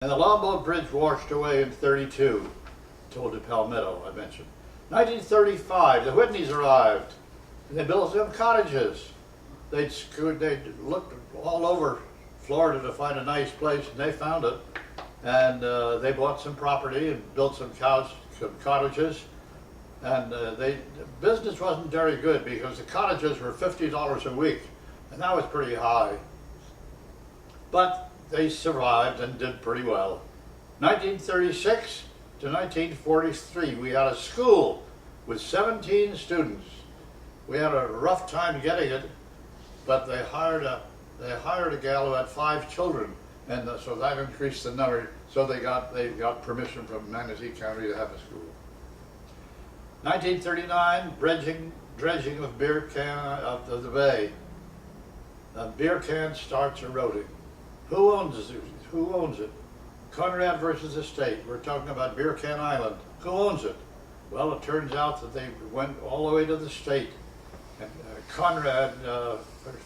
And the Longboat Bridge washed away in 32, told to Palmetto, I mentioned. 1935, the Whitneys arrived. And they built some cottages. They looked all over Florida to find a nice place, and they found it. And they bought some property and built some cottages. And the business wasn't very good because the cottages were $50 a week, and that was pretty high. But they survived and did pretty well. 1936 to 1943, we had a school with 17 students. We had a rough time getting it, but they hired a gal who had 5 children, and so that increased the number. So they got permission from Manatee County to have a school. 1939, dredging of beer can of the bay. The beer can starts eroding. Who owns it? Who owns it? Conrad versus the state. We're talking about Beer Can Island. Who owns it? Well, it turns out that they went all the way to the state. And Conrad,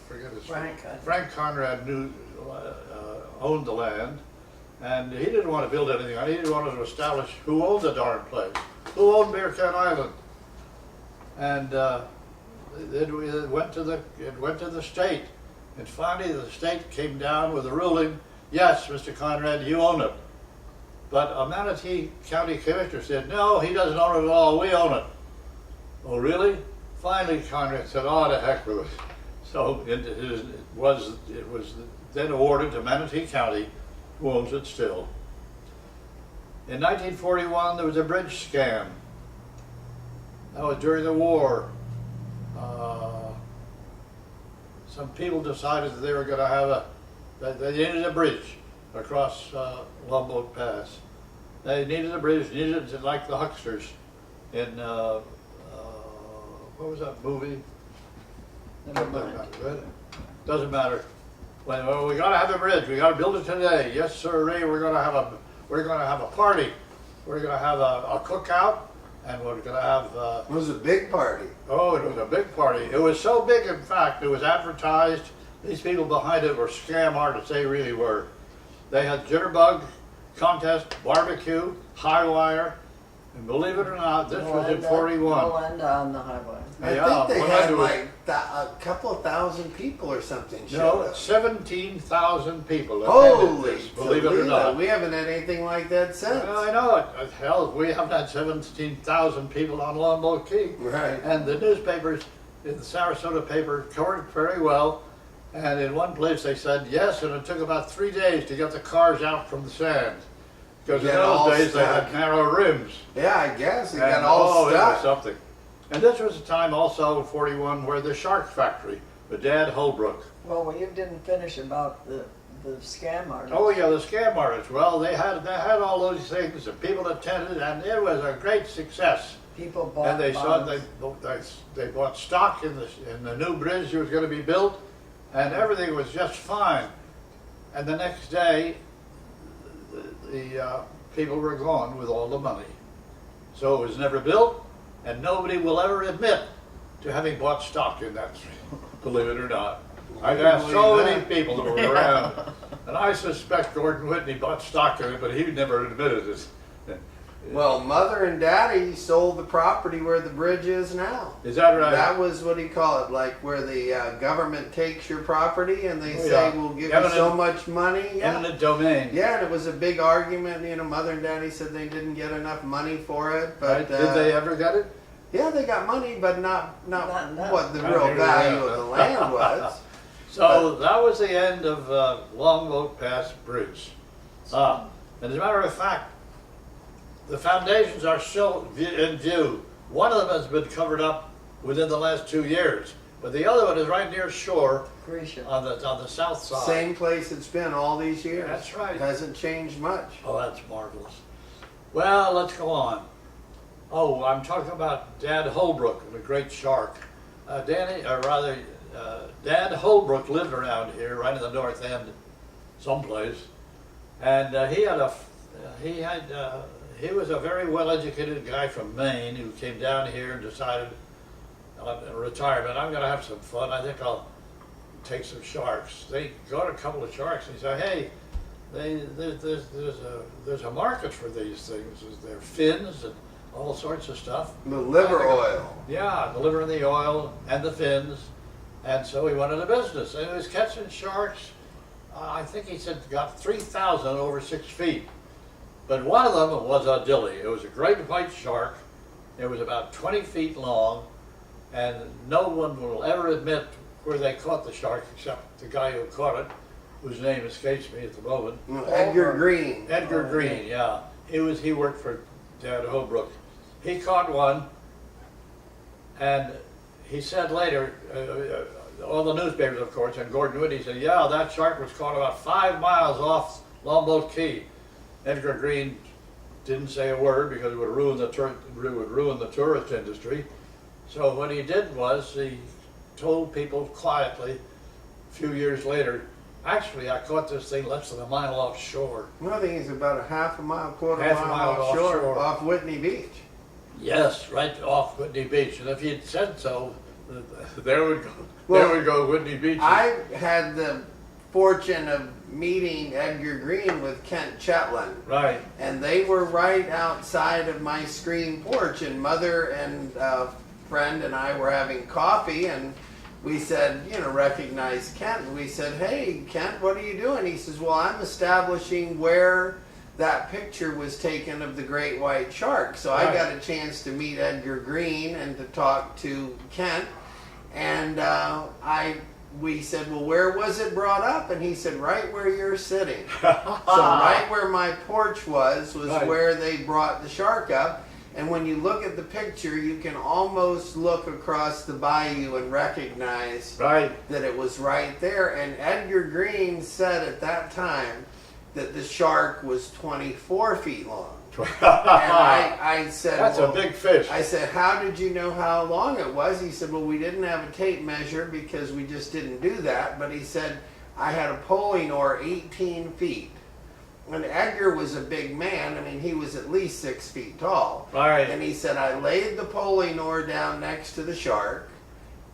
forget his name. Frank Conrad owned the land, and he didn't want to build anything on it. He didn't want to establish who owned the darn place. Who owned Beer Can Island? And it went to the state. And finally, the state came down with a ruling, yes, Mr. Conrad, you own it. But a Manatee County Commissioner said, no, he doesn't own it at all, we own it. Oh, really? Finally, Conrad said, oh, to heck with it. So it was then awarded to Manatee County, who owns it still. In 1941, there was a bridge scam. That was during the war. Some people decided that they were going to have they needed a bridge across Longboat Pass. They needed a bridge, needed it like the hucksters in, what was that movie? Never mind. Doesn't matter. Well, we got to have a bridge. We got to build it today. Yes, sir. We're going to have a party. We're going to have a cookout. And we're going to have... it was a big party. Oh, it was a big party. It was so big, in fact, it was advertised. These people behind it were scam artists, they really were. They had jitterbug contest, barbecue, high wire, and believe it or not, this was in 41. Melinda on the highway. I think they had like a couple of thousand people or something. No, 17,000 people attended Holy this, believe it or Toledo. not. We haven't had anything like that since. Well, I know it. Hell, we haven't had 17,000 people on Longboat Key. Right. And the newspapers, in the Sarasota paper, covered very well. And in one place they said yes, and it took about 3 days to get the cars out from the sand. Because in those days they had narrow rims. Yeah, I guess. It And, got all it was stuck. something. And this was a time also in 41 where the Shark Factory, the Dad Holbrook. Well, you didn't finish about the scam artist. Oh yeah, the scam artists. Well, they had all those things, and people attended, and it was a great success. People bought And they bonds. they bought stock in the new bridge that was going to be built, and everything was just fine. And the next day, the people were gone with all the money. So it was never built, and nobody will ever admit to having bought stock in that, believe it or not. I've asked so many people that were around, and I suspect Gordon Whitney bought stock in it, but he never admitted it. Well, Mother and Daddy sold the property where the bridge is now. Is that right? That was, what do you call it, like where the government takes your property and they Oh, say, yeah. we'll give Eminent- you so much money. Yeah. Eminent domain. Yeah, and it was a big argument. You know, Mother and Daddy said they didn't get enough money for it. But Right? Did they ever get it? yeah, they got money, but not Not enough. what the Not real nearly value enough. of the land was. So that was the end of Longboat Pass Bridge. And as a matter of fact, the foundations are still in view. One of them has been covered up within the last 2 years, but the other one is right near shore Grisha. on the south side. Same place it's been all these years. That's right. Hasn't changed much. Oh, that's marvelous. Well, let's go on. Oh, I'm talking about Dad Holbrook, the great shark. Dad Holbrook lived around here, right in the north end, someplace, and he was a very well-educated guy from Maine who came down here and decided, in retirement, I'm going to have some fun. I think I'll take some sharks. They got a couple of sharks and he said, hey, there's a market for these things. They're fins and all sorts of stuff. The liver oil. Yeah, the liver and the oil and the fins. And so he went into business. And he was catching sharks. I think he said got 3,000 over 6 feet. But one of them was a dilly. It was a great white shark. It was about 20 feet long. And no one will ever admit where they caught the shark except the guy who caught it, whose name escapes me at the moment. Edgar Green. Edgar Green, yeah. He worked for Dad Holbrook. He caught one, and he said later, all the newspapers, of course, and Gordon Whitney said, yeah, that shark was caught about 5 miles off Longboat Key. Edgar Green didn't say a word because it would ruin the tourist industry. So what he did was he told people quietly a few years later, actually, I caught this thing less than a mile offshore. Well, I think it's about a half a mile, quarter Half a mile mile offshore, offshore. off Whitney Beach. Yes, right off Whitney Beach. And if he'd said so, there would Well, go Whitney Beach. I had the fortune of meeting Edgar Green with Kent Chetland. Right. And they were right outside of my screen porch, and Mother and friend and I were having coffee, and we said, recognize Kent. And we said, hey, Kent, what are you doing? He says, well, I'm establishing where that picture was taken of the great white shark. So I Right. got a chance to meet Edgar Green and to talk to Kent. And we said, well, where was it brought up? And he said, right where you're sitting. So right where my porch was Right. where they brought the shark up. And when you look at the picture, you can almost look across the bayou and recognize Right. that it was right there. And Edgar Green said at that time that the shark was 24 feet long. And I said, That's well, a big fish. I said, how did you know how long it was? He said, well, we didn't have a tape measure because we just didn't do that. But he said, I had a poling oar 18 feet. And Edgar was a big man. I mean, he was at least 6 feet tall. Right. And he said, I laid the poling oar down next to the shark,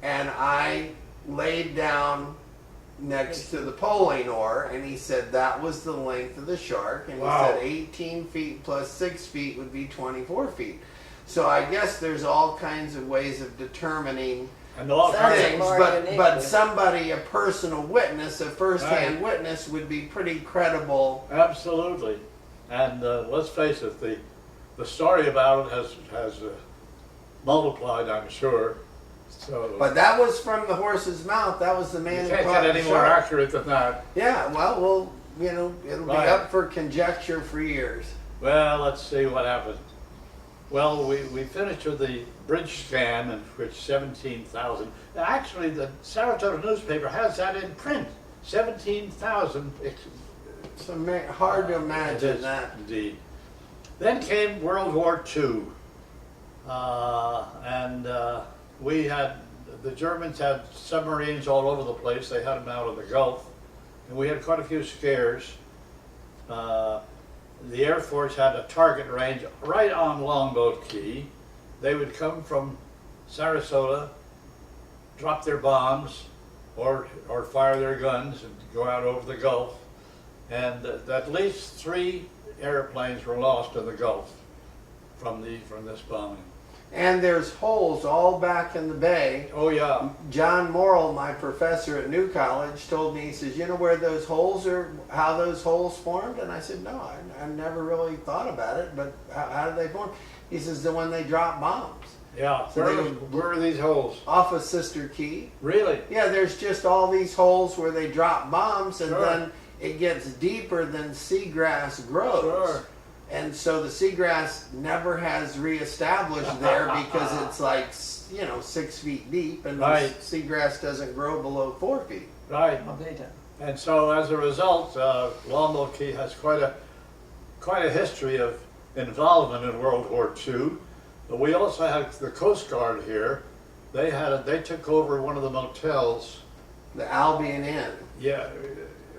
and I laid down next to the poling oar, and he said that was the length of the shark. And Wow. he said 18 feet plus 6 feet would be 24 feet. So I guess there's all kinds of ways of determining And all That's kinds a things, more but unique. somebody, a personal witness, a first-hand Right. witness would be pretty credible. Absolutely. And let's face it, the story about it has multiplied, I'm sure. So But that was from the horse's mouth. That was the you man who can't caught get the any more shark. accurate than that. Yeah, well, it'll Right. be up for conjecture for years. Well, let's see what happens. Well, we finished with the bridge scan, in which 17,000. Actually, the Saratoga newspaper has that in print. 17,000. It's hard to imagine that. Indeed. Then came World War II, and the Germans had submarines all over the place. They had them out of the Gulf, and we had quite a few scares. The Air Force had a target range right on Longboat Key. They would come from Sarasota, drop their bombs, or fire their guns and go out over the Gulf. And at least 3 airplanes were lost in the Gulf from this bombing. And there's holes all back in the bay. Oh yeah, John Morrill, my professor at New College, told me, he says, you know where those holes are, how those holes formed? And I said, no, I never really thought about it, but how did they form? He says, the when they drop bombs. yeah. So Where are these holes? Off of Sister Key. Really? Yeah, there's just all these holes where they drop bombs, and Sure. then it gets deeper than seagrass grows. Sure. And so the seagrass never has reestablished there because it's like, 6 feet deep, and Right. the seagrass doesn't grow below 4 feet. Right. Well, they don't. And so as a result, Longboat Key has quite a history of involvement in World War II. But we also had the Coast Guard here. They took over one of the motels. The Albion Inn. Yeah,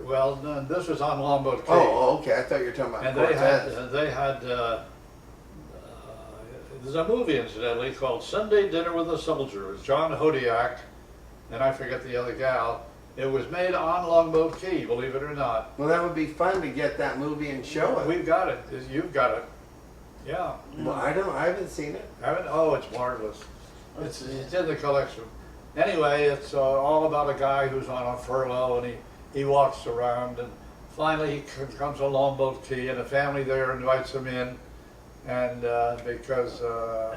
well, no, this was on Longboat Key. Oh, okay. I thought you were talking about And Cortez. they had there's a movie incidentally called Sunday Dinner with a Soldier. It was John Hodiak, and I forget the other gal. It was made on Longboat Key, believe it or not. Well, that would be fun to get that movie and show it. We've got it. You've got it. Yeah. Well, I haven't seen it. Haven't? Oh, it's marvelous. It's in the collection. Anyway, it's all about a guy who's on a furlough, and he walks around, and finally he comes to Longboat Key, and a family there invites him in, and because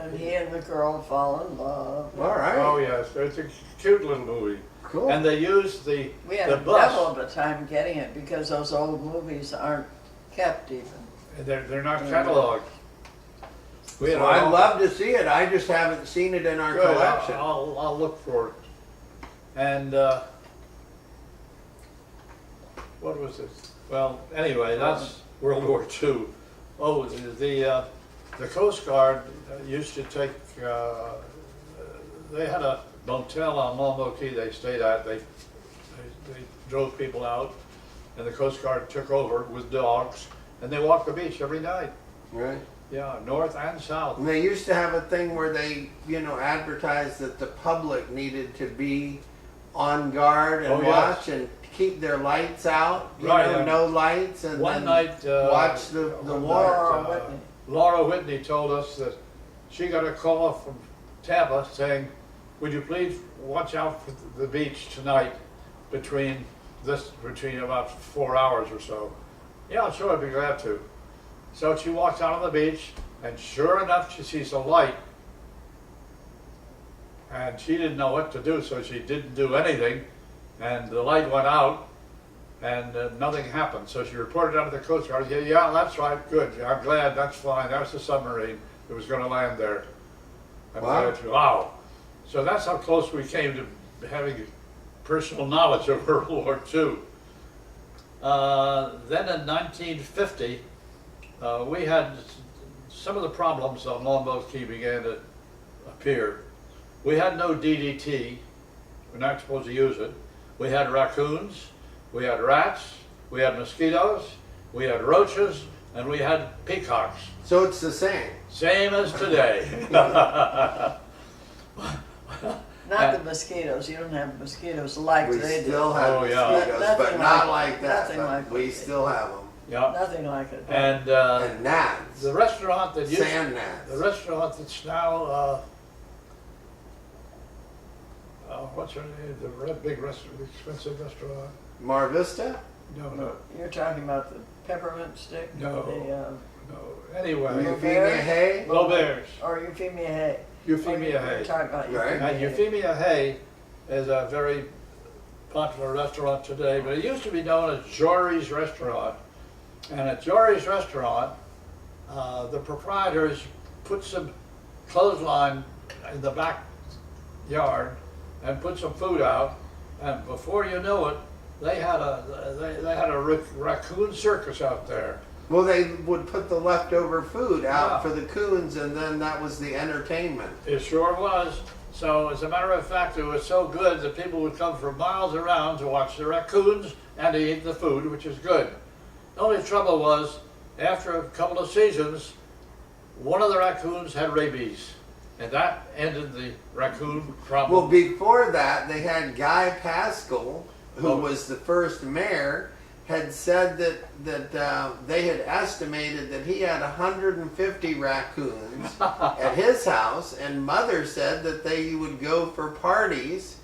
And he and the girl fall in love. All right. oh yes, it's a cute little movie, Cool. and they used the We had the a devil bus. of a time getting it because those old movies aren't kept even. They're not cataloged. We had Well, I'd all- love to see it. I just haven't seen it in our Good, collection. I'll look for it. And what was it? Well, anyway, that's World War II. Oh, the Coast Guard used to take. They had a motel on Longboat Key they stayed at. They drove people out, and the Coast Guard took over with dogs, and they walked the beach every night. Right. Yeah, north and south. And they used to have a thing where they, advertised that the public needed to be on guard and Oh, yes. watch and keep their lights out. Right, No lights, and One then night, watch the one water. Laura night, Whitney. Laura Whitney told us that she got a call from Tampa saying, "Would you please watch out for the beach tonight between about 4 hours or so?" Yeah, sure, I'd be glad to. So she walks out on the beach, and sure enough, she sees a light. And she didn't know what to do, so she didn't do anything. And the light went out, and nothing happened. So she reported out to the Coast Guard. Yeah, that's right, good. I'm glad, that's fine. That's the submarine that was going to land there. Wow. Wow. So that's how close we came to having personal knowledge of World War II. Then in 1950, we had some of the problems on Longboat Key began to appear. We had no DDT. We're not supposed to use it. We had raccoons, we had rats, we had mosquitoes, we had roaches, and we had peacocks. So it's the same. Same as today. Not the mosquitoes. You don't have mosquitoes like We they still do. have Oh, yeah. mosquitoes, Nothing but not like- like that. nothing But like we what still have them. Yeah. Nothing like it. And And gnats. the restaurant that used Sand gnats. the restaurant that's now what's her name? The big restaurant, the expensive restaurant. Mar Vista? No. You're talking about the peppermint stick? No. The, Anyway, Euphemia Hay? Lobert's. or Euphemia Hay. Euphemia You're Hay. talking about Right. Euphemia And Hay. Euphemia Hay is a very popular restaurant today, but it used to be known as Jory's Restaurant. And at Jory's Restaurant, the proprietors put some clothesline in the backyard and put some food out, and before you know it, they had a raccoon circus out there. Well, they would put the leftover food out Yeah. for the coons, and then that was the entertainment. It sure was. So as a matter of fact, it was so good that people would come from miles around to watch the raccoons and to eat the food, which is good. The only trouble was, after a couple of seasons, one of the raccoons had rabies, and that ended the raccoon problem. Well, before that, they had Guy Pascal, who Oh. was the first mayor, had said that they had estimated that he had 150 raccoons at his house, and Mother said that they would go for parties,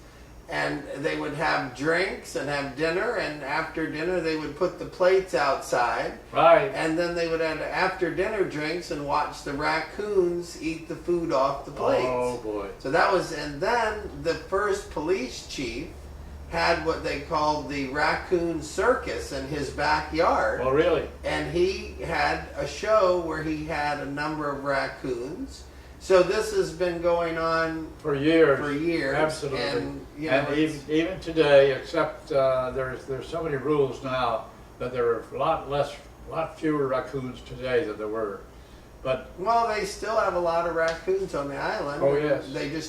and they would have drinks and have dinner, and after dinner they would put the plates outside, Right. and then they would have after dinner drinks and watch the raccoons eat the food off the plates. Oh boy. So that was, and then the first police chief had what they called the raccoon circus in his backyard. Well, really? And he had a show where he had a number of raccoons. So this has been going on For years. for years. Absolutely. And, you know, And it's- even today, except there's so many rules now that there are a lot fewer raccoons today than there were. But well, they still have a lot of raccoons on the island. Oh, yes. They just